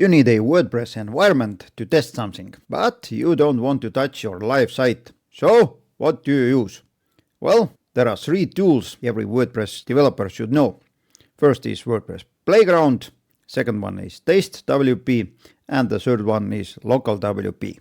You need a WordPress environment to test something, but you don't want to touch your live site. So, what do you use? Well, there are 3 tools every WordPress developer should know. First is WordPress Playground, second one is TasteWP, and the third one is LocalWP.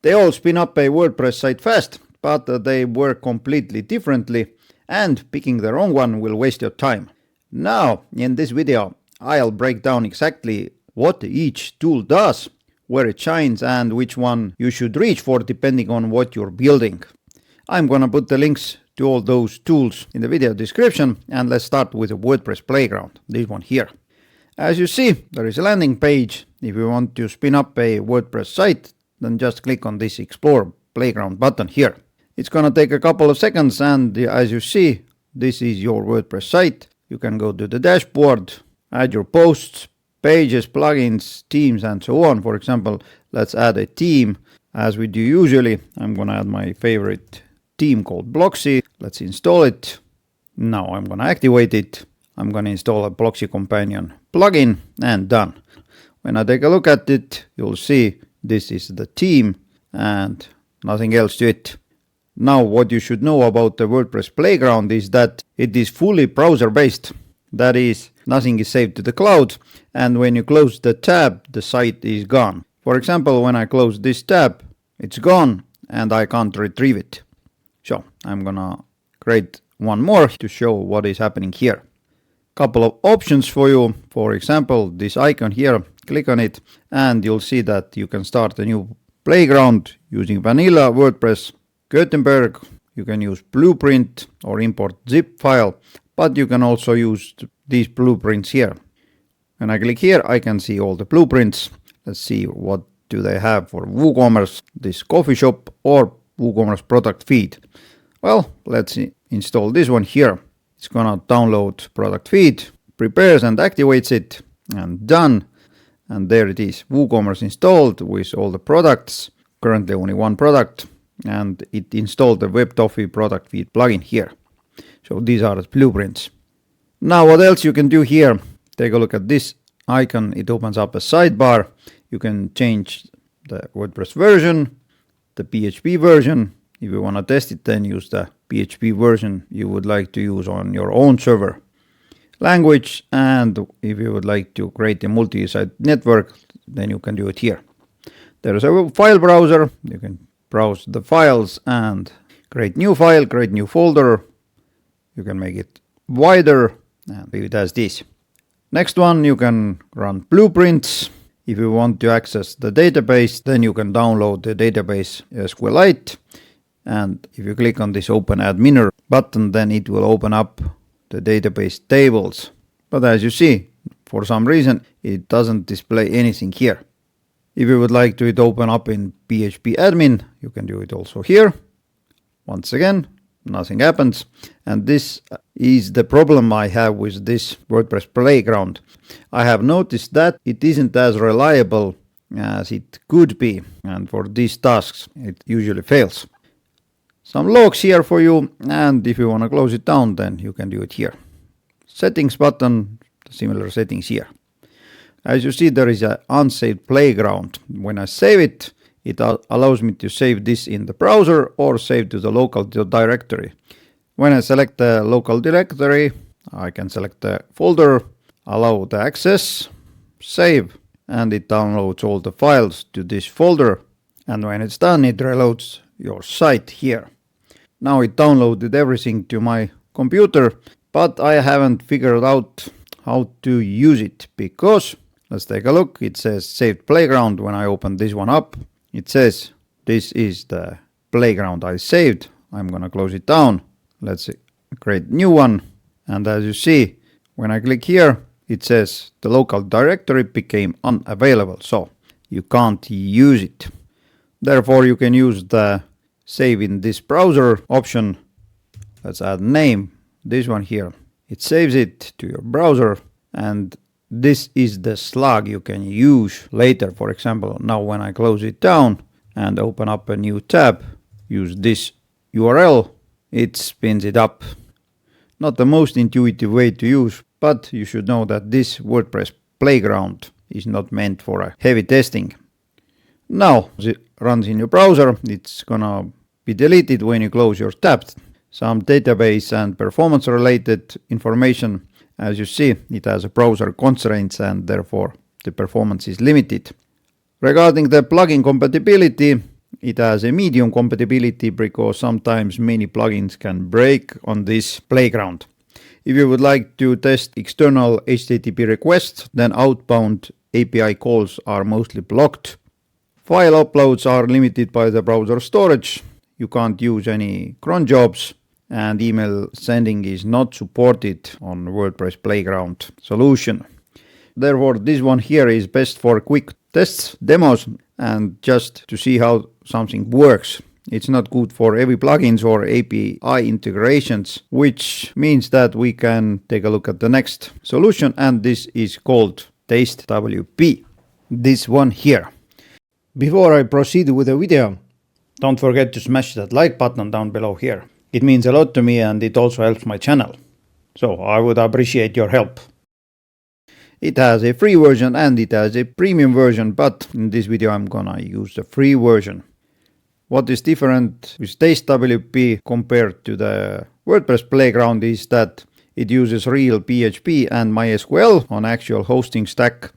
They all spin up a WordPress site fast, but they work completely differently, and picking the wrong one will waste your time. Now, in this video, I'll break down exactly what each tool does, where it shines, and which one you should reach for depending on what you're building. I'm gonna put the links to all those tools in the video description, and let's start with the WordPress Playground, this one here. As you see, there is a landing page. If you want to spin up a WordPress site, then just click on this Explore Playground button here. It's gonna take a couple of seconds, and as you see, this is your WordPress site. You can go to the dashboard, add your posts, pages, plugins, themes, and so on. For example, let's add a theme. As we do usually, I'm gonna add my favorite theme called Blocksy. Let's install it. Now I'm gonna activate it. I'm gonna install a Blocksy companion plugin, and done. When I take a look at it, you'll see this is the theme and nothing else to it. Now what you should know about the WordPress Playground is that it is fully browser based. That is, nothing is saved to the cloud, and when you close the tab, the site is gone. For example, when I close this tab, it's gone and I can't retrieve it. So I'm gonna create one more to show what is happening here. Couple of options for you. For example, this icon here, click on it and you'll see that you can start a new playground using vanilla WordPress, Gutenberg. You can use Blueprint or import zip file, but you can also use these blueprints here. When I click here, I can see all the blueprints. Let's see what do they have for WooCommerce, this coffee shop, or WooCommerce product feed. Well, let's install this one here. It's gonna download product feed, prepares and activates it, and done. And there it is, WooCommerce installed with all the products. Currently only one product, and it installed the WebToffee product feed plugin here. So these are the blueprints. Now what else you can do here? Take a look at this icon. It opens up a sidebar. You can change the WordPress version, the PHP version. If you want to test it, then use the PHP version you would like to use on your own server. Language, and if you would like to create a multi-site network, then you can do it here. There is a file browser. You can browse the files and create new file, create new folder. You can make it wider and leave it as this. Next one, you can run blueprints. If you want to access the database, then you can download the database SQLite. And if you click on this Open Adminer button, then it will open up the database tables. But as you see, for some reason, it doesn't display anything here. If you would like to open up in PHP admin, you can do it also here. Once again, nothing happens. And this is the problem I have with this WordPress Playground. I have noticed that it isn't as reliable as it could be. And for these tasks, it usually fails. Some logs here for you. And if you want to close it down, then you can do it here. Settings button, similar settings here. As you see, there is an unsaved playground. When I save it, it allows me to save this in the browser or save to the local directory. When I select the local directory, I can select the folder, allow the access, save, and it downloads all the files to this folder. And when it's done, it reloads your site here. Now it downloaded everything to my computer, but I haven't figured out how to use it because, let's take a look. It says saved playground. When I open this one up, it says this is the playground I saved. I'm gonna close it down. Let's create new one. And as you see, when I click here, it says the local directory became unavailable. So you can't use it. Therefore, you can use the save in this browser option. Let's add name, this one here. It saves it to your browser, and this is the slug you can use later. For example, now when I close it down and open up a new tab, use this URL, it spins it up. Not the most intuitive way to use, but you should know that this WordPress Playground is not meant for a heavy testing. Now it runs in your browser. It's gonna be deleted when you close your tab. Some database and performance related information. As you see, it has a browser constraints and therefore the performance is limited. Regarding the plugin compatibility, it has a medium compatibility because sometimes many plugins can break on this playground. If you would like to test external HTTP requests, then outbound API calls are mostly blocked. File uploads are limited by the browser storage. You can't use any cron jobs, and email sending is not supported on WordPress Playground solution. Therefore, this one here is best for quick tests, demos, and just to see how something works. It's not good for heavy plugins or API integrations, which means that we can take a look at the next solution, and this is called TasteWP. This one here. Before I proceed with the video, don't forget to smash that like button down below here. It means a lot to me and it also helps my channel. So I would appreciate your help. It has a free version and it has a premium version, but in this video I'm gonna use the free version. What is different with TasteWP compared to the WordPress Playground is that it uses real PHP and MySQL on actual hosting stack.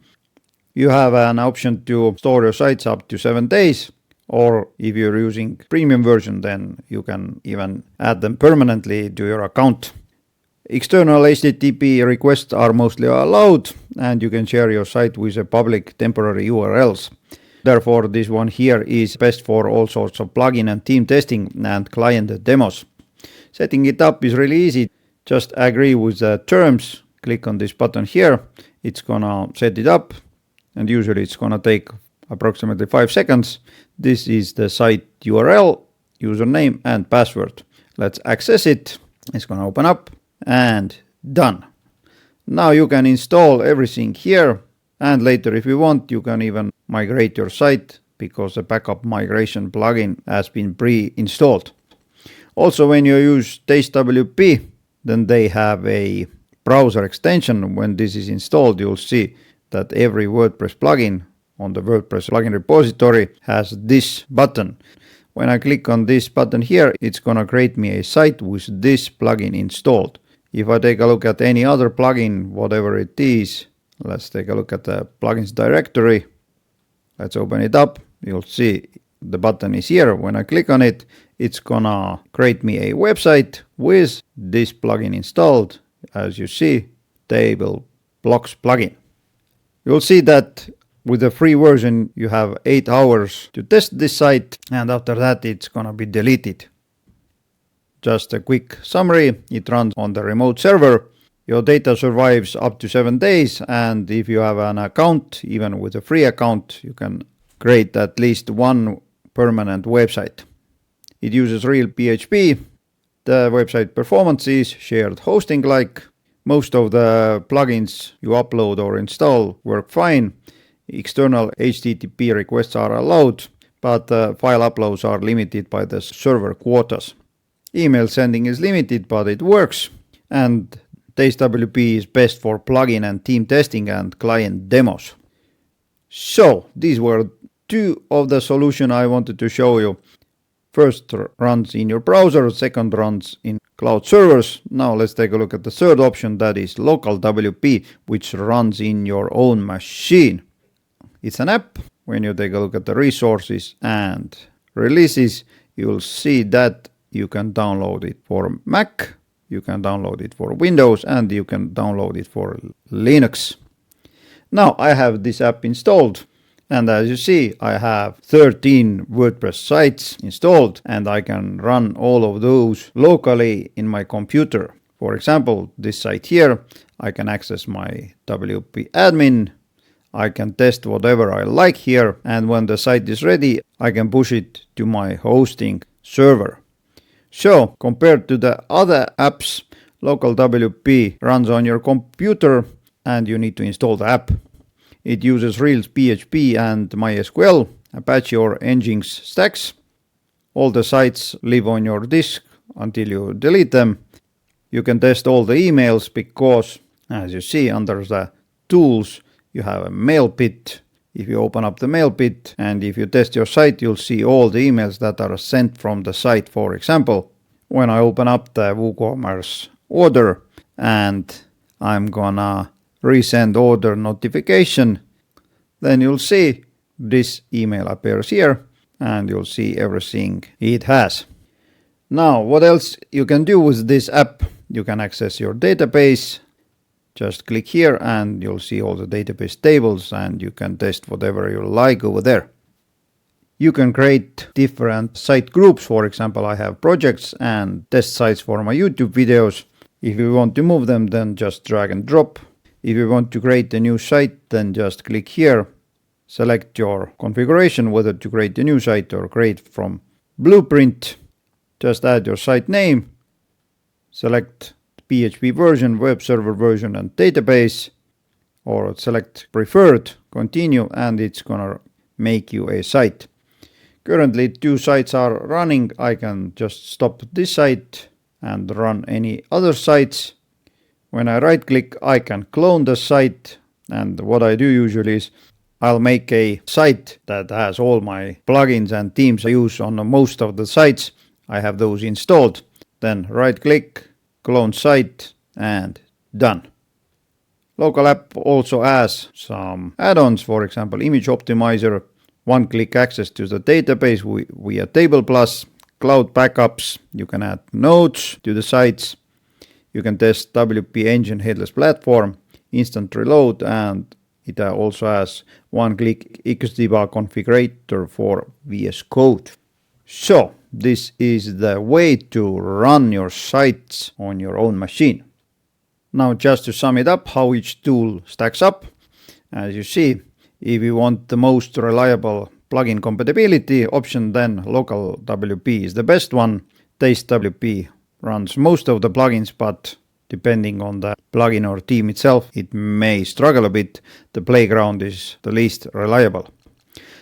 You have an option to store your sites up to 7 days, or if you're using premium version, then you can even add them permanently to your account. External HTTP requests are mostly allowed, and you can share your site with a public temporary URLs. Therefore, this one here is best for all sorts of plugin and theme testing and client demos. Setting it up is really easy. Just agree with the terms. Click on this button here. It's gonna set it up, and usually it's gonna take approximately 5 seconds. This is the site URL, username and password. Let's access it. It's gonna open up. And done. Now you can install everything here, and later if you want you can even migrate your site because the backup migration plugin has been pre-installed. Also, when you use TasteWP, then they have a browser extension. When this is installed, you'll see that every WordPress plugin on the WordPress plugin repository has this button. When I click on this button here, it's gonna create me a site with this plugin installed. If I take a look at any other plugin, whatever it is, let's take a look at the plugins directory. Let's open it up. You'll see the button is here. When I click on it, it's gonna create me a website with this plugin installed. As you see, table blocks plugin. You'll see that with the free version, you have 8 hours to test this site, and after that, it's gonna be deleted. Just a quick summary, it runs on the remote server. Your data survives up to 7 days, and if you have an account, even with a free account, you can create at least one permanent website. It uses real PHP. The website performance is shared hosting like. Most of the plugins you upload or install work fine. External HTTP requests are allowed, but file uploads are limited by the server quotas. Email sending is limited, but it works, and TasteWP is best for plugin and theme testing and client demos. So these were 2 of the solutions I wanted to show you. First runs in your browser, second runs in cloud servers. Now let's take a look at the third option, that is LocalWP, which runs in your own machine. It's an app. When you take a look at the resources and releases, you'll see that you can download it for Mac, you can download it for Windows, and you can download it for Linux. Now I have this app installed, and as you see, I have 13 WordPress sites installed, and I can run all of those locally in my computer. For example, this site here, I can access my WP admin, I can test whatever I like here, and when the site is ready, I can push it to my hosting server. So, compared to the other apps, LocalWP runs on your computer and you need to install the app. It uses real PHP and MySQL, Apache or Nginx stacks. All the sites live on your disk until you delete them. You can test all the emails because, as you see under the tools, you have a mail pit. If you open up the mail pit and if you test your site, you'll see all the emails that are sent from the site. For example, when I open up the WooCommerce order and I'm gonna resend order notification, then you'll see this email appears here and you'll see everything it has. Now, what else you can do with this app? You can access your database. Just click here and you'll see all the database tables and you can test whatever you like over there. You can create different site groups. For example, I have projects and test sites for my YouTube videos. If you want to move them, then just drag and drop. If you want to create a new site, then just click here. Select your configuration, whether to create a new site or create from blueprint. Just add your site name. Select PHP version, web server version and database, or select preferred, continue, and it's gonna make you a site. Currently 2 sites are running. I can just stop this site and run any other sites. When I right click, I can clone the site, and what I do usually is I'll make a site that has all my plugins and themes I use on most of the sites. I have those installed. Then right click, clone site, and done. Local app also has some add-ons, for example, image optimizer, one-click access to the database via Table Plus, cloud backups, you can add nodes to the sites, you can test WP Engine headless platform, instant reload, and it also has one-click Xdebug configurator for VS Code. So, this is the way to run your sites on your own machine. Now, just to sum it up, how each tool stacks up. As you see, if you want the most reliable plugin compatibility option, then LocalWP is the best one. TasteWP runs most of the plugins, but depending on the plugin or theme itself, it may struggle a bit. The Playground is the least reliable.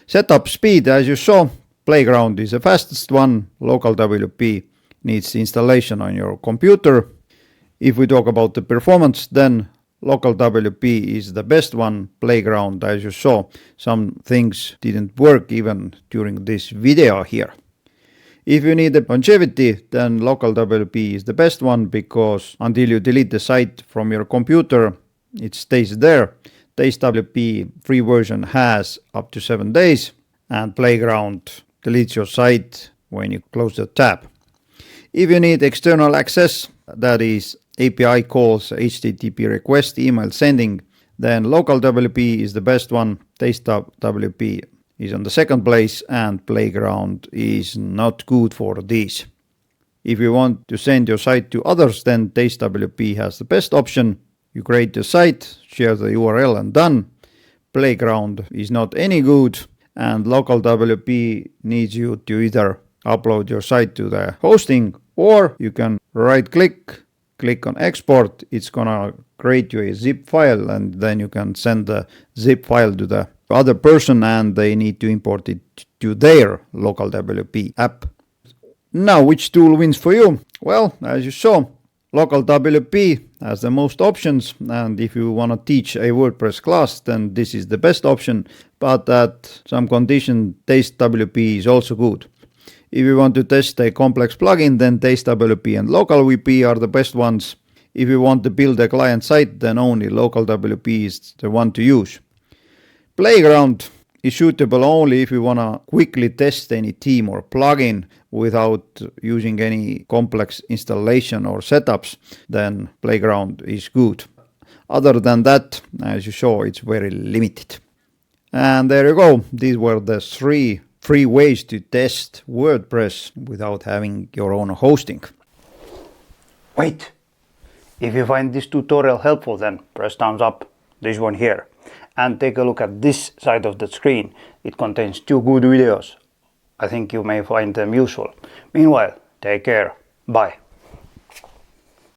Setup speed, as you saw, Playground is the fastest one. LocalWP needs installation on your computer. If we talk about the performance, then LocalWP is the best one. Playground, as you saw, some things didn't work even during this video here. If you need the longevity, then LocalWP is the best one, because until you delete the site from your computer, it stays there. TasteWP free version has up to 7 days, and Playground deletes your site when you close the tab. If you need external access, that is API calls, HTTP request, email sending, then LocalWP is the best one. TasteWP is on the second place, and Playground is not good for these. If you want to send your site to others, then TasteWP has the best option. You create the site, share the URL, and done. Playground is not any good, and LocalWP needs you to either upload your site to the hosting, or you can right click on export. It's gonna create you a zip file, and then you can send the zip file to the other person and they need to import it to their LocalWP app. Now, which tool wins for you? Well, as you saw, LocalWP has the most options, and if you want to teach a WordPress class, then this is the best option, but at some condition, TasteWP is also good. If you want to test a complex plugin, then TasteWP and LocalWP are the best ones. If you want to build a client site, then only LocalWP is the one to use. Playground is suitable only if you want to quickly test any theme or plugin without using any complex installation or setups, then Playground is good. Other than that, as you saw, it's very limited. And there you go. These were the 3 free ways to test WordPress without having your own hosting. Wait! If you find this tutorial helpful, then press thumbs up, this one here. And take a look at this side of the screen. It contains 2 good videos. I think you may find them useful. Meanwhile, take care. Bye.